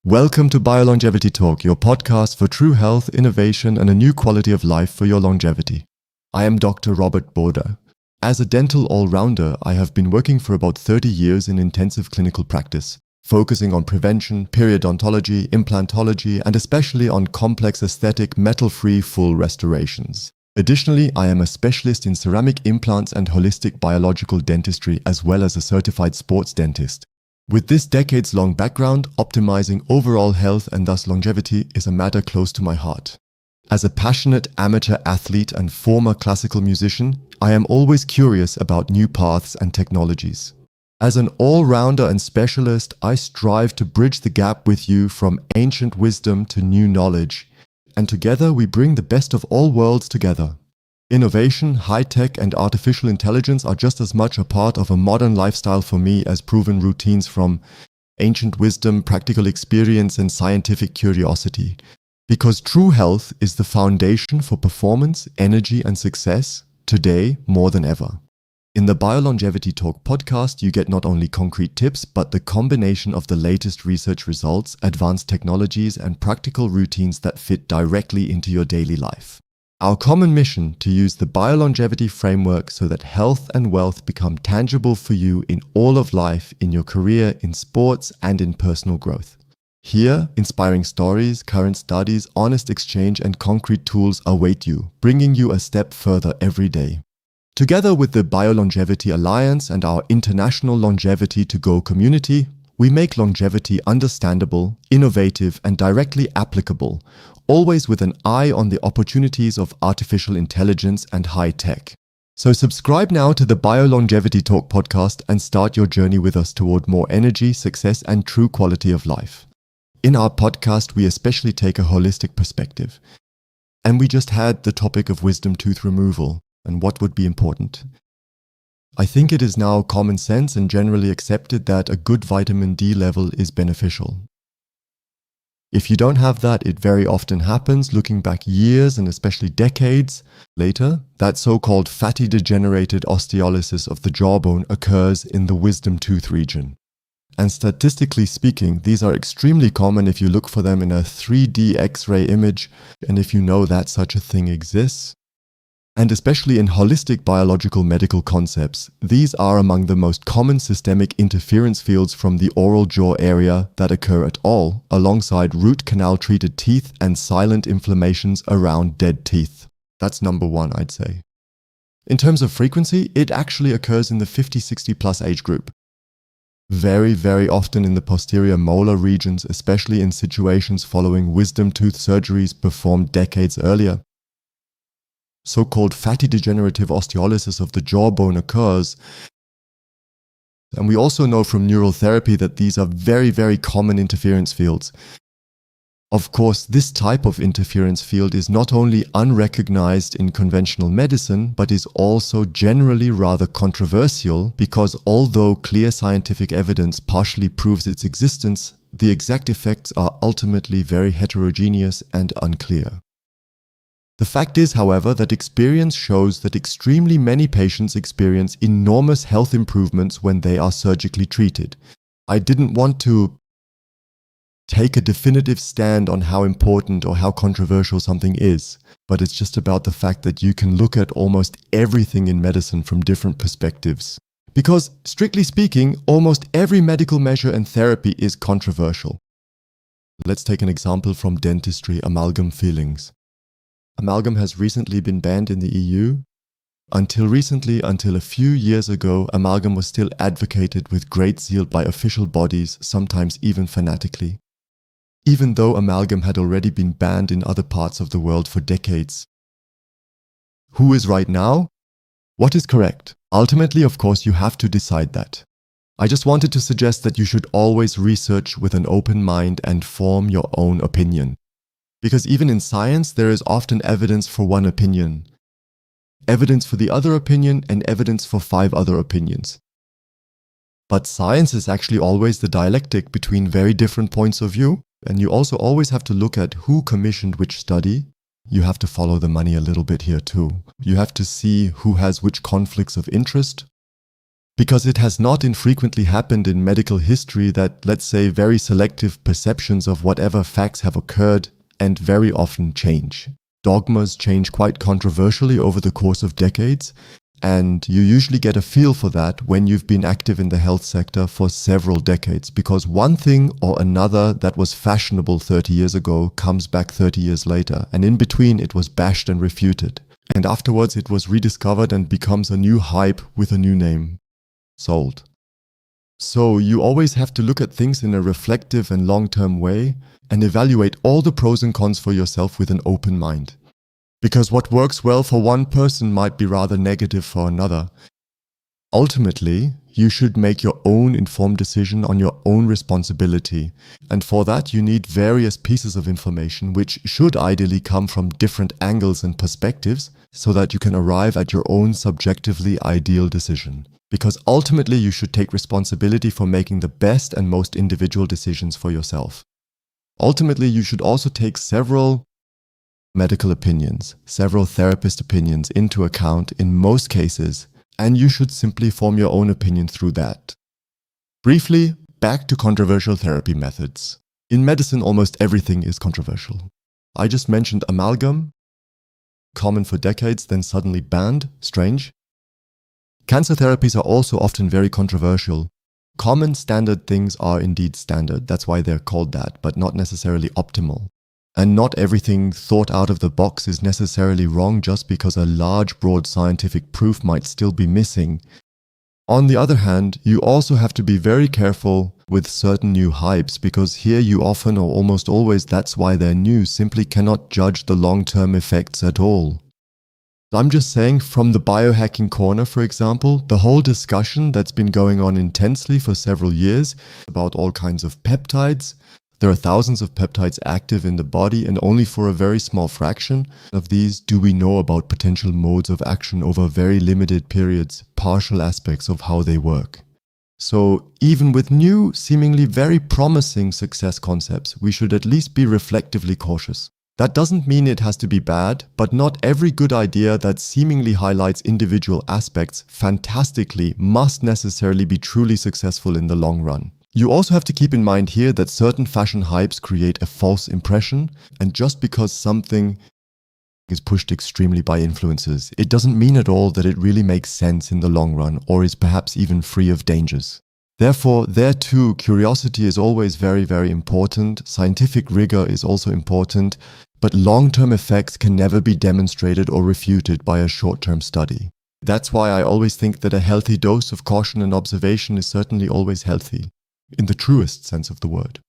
Welcome to Biolong Charity Talk, your podcast for true health, innovation, and a new quality of life for your longevity. I am Dr. Robert Bauder. As a dental all-rounder, I have been working for about 30 years in intensive clinical practice, focusing on prevention, periodontology, implantology, and especially on complex aesthetic, metal-free full restorations. Additionally, I am a specialist in ceramic implants and holistic biological dentistry, as well as a certified sports dentist. With this decades-long background, optimizing overall health and thus longevity is a matter close to my heart. As a passionate amateur athlete and former classical musician, I am always curious about new paths and technologies. As an all-rounder and specialist, I strive to bridge the gap with you from ancient wisdom to new knowledge, and together we bring the best of all worlds together. Innovation, high-tech, and artificial intelligence are just as much a part of a modern lifestyle for me as proven routines from ancient wisdom, practical experience, and scientific curiosity. Because true health is the foundation for performance, energy, and success, today more than ever. In the Biolong Charity Talk podcast, you get not only concrete tips, but the combination of the latest research results, advanced technologies, and practical routines that fit directly into your daily life. Our common mission to use the biolongevity framework so that health and wealth become tangible for you in all of life, in your career, in sports, and in personal growth. Here, inspiring stories, current studies, honest exchange, and concrete tools await you, bringing you a step further every day. Together with the Biolongevity Alliance and our international Longevity to Go community, we make longevity understandable, innovative, and directly applicable, always with an eye on the opportunities of artificial intelligence and high tech. So subscribe now to the Biolongevity Talk podcast and start your journey with us toward more energy, success, and true quality of life. In our podcast, we especially take a holistic perspective. And we just had the topic of wisdom tooth removal and what would be important. I think it is now common sense and generally accepted that a good vitamin D level is beneficial. If you don't have that, it very often happens, looking back years and especially decades later, that so-called fatty degenerated osteolysis of the jawbone occurs in the wisdom tooth region. And statistically speaking, these are extremely common if you look for them in a 3D X-ray image and if you know that such a thing exists. And especially in holistic biological medical concepts, these are among the most common systemic interference fields from the oral jaw area that occur at all, alongside root canal treated teeth and silent inflammations around dead teeth. That's number one, I'd say. In terms of frequency, it actually occurs in the 50-60 plus age group. Very, very often in the posterior molar regions, especially in situations following wisdom tooth surgeries performed decades earlier. So-called fatty degenerative osteolysis of the jawbone occurs. And we also know from neural therapy that these are very, very common interference fields. Of course, this type of interference field is not only unrecognized in conventional medicine, but is also generally rather controversial because although clear scientific evidence partially proves its existence, the exact effects are ultimately very heterogeneous and unclear. The fact is, however, that experience shows that extremely many patients experience enormous health improvements when they are surgically treated. I didn't want to take a definitive stand on how important or how controversial something is, but it's just about the fact that you can look at almost everything in medicine from different perspectives. Because, strictly speaking, almost every medical measure and therapy is controversial. Let's take an example from dentistry: amalgam fillings. Amalgam has recently been banned in the EU. Until a few years ago, amalgam was still advocated with great zeal by official bodies, sometimes even fanatically. Even though amalgam had already been banned in other parts of the world for decades. Who is right now? What is correct? Ultimately, of course, you have to decide that. I just wanted to suggest that you should always research with an open mind and form your own opinion. Because even in science, there is often evidence for one opinion, evidence for the other opinion, and evidence for 5 other opinions. But science is actually always the dialectic between very different points of view, and you also always have to look at who commissioned which study. You have to follow the money a little bit here too. You have to see who has which conflicts of interest. Because it has not infrequently happened in medical history that, let's say, very selective perceptions of whatever facts have occurred and very often change. Dogmas change quite controversially over the course of decades, and you usually get a feel for that when you've been active in the health sector for several decades, because one thing or another that was fashionable 30 years ago comes back 30 years later, and in between it was bashed and refuted. And afterwards it was rediscovered and becomes a new hype with a new name. Sold. So you always have to look at things in a reflective and long-term way and evaluate all the pros and cons for yourself with an open mind. Because what works well for one person might be rather negative for another. Ultimately, you should make your own informed decision on your own responsibility. And for that, you need various pieces of information which should ideally come from different angles and perspectives so that you can arrive at your own subjectively ideal decision. Because ultimately, you should take responsibility for making the best and most individual decisions for yourself. Ultimately, you should also take several medical opinions, several therapist opinions into account in most cases, and you should simply form your own opinion through that. Briefly, back to controversial therapy methods. In medicine, almost everything is controversial. I just mentioned amalgam, common for decades, then suddenly banned, strange. Cancer therapies are also often very controversial. Common standard things are indeed standard, that's why they're called that, but not necessarily optimal. And not everything thought out of the box is necessarily wrong just because a large, broad scientific proof might still be missing. On the other hand, you also have to be very careful with certain new hypes, because here you often or almost always, that's why they're new, simply cannot judge the long-term effects at all. I'm just saying, from the biohacking corner, for example, the whole discussion that's been going on intensely for several years about all kinds of peptides. There are thousands of peptides active in the body, and only for a very small fraction of these do we know about potential modes of action over very limited periods, partial aspects of how they work. So even with new, seemingly very promising success concepts, we should at least be reflectively cautious. That doesn't mean it has to be bad, but not every good idea that seemingly highlights individual aspects fantastically must necessarily be truly successful in the long run. You also have to keep in mind here that certain fashion hypes create a false impression, and just because something is pushed extremely by influencers, it doesn't mean at all that it really makes sense in the long run or is perhaps even free of dangers. Therefore, there too, curiosity is always very, very important. Scientific rigor is also important, but long-term effects can never be demonstrated or refuted by a short-term study. That's why I always think that a healthy dose of caution and observation is certainly always healthy, in the truest sense of the word.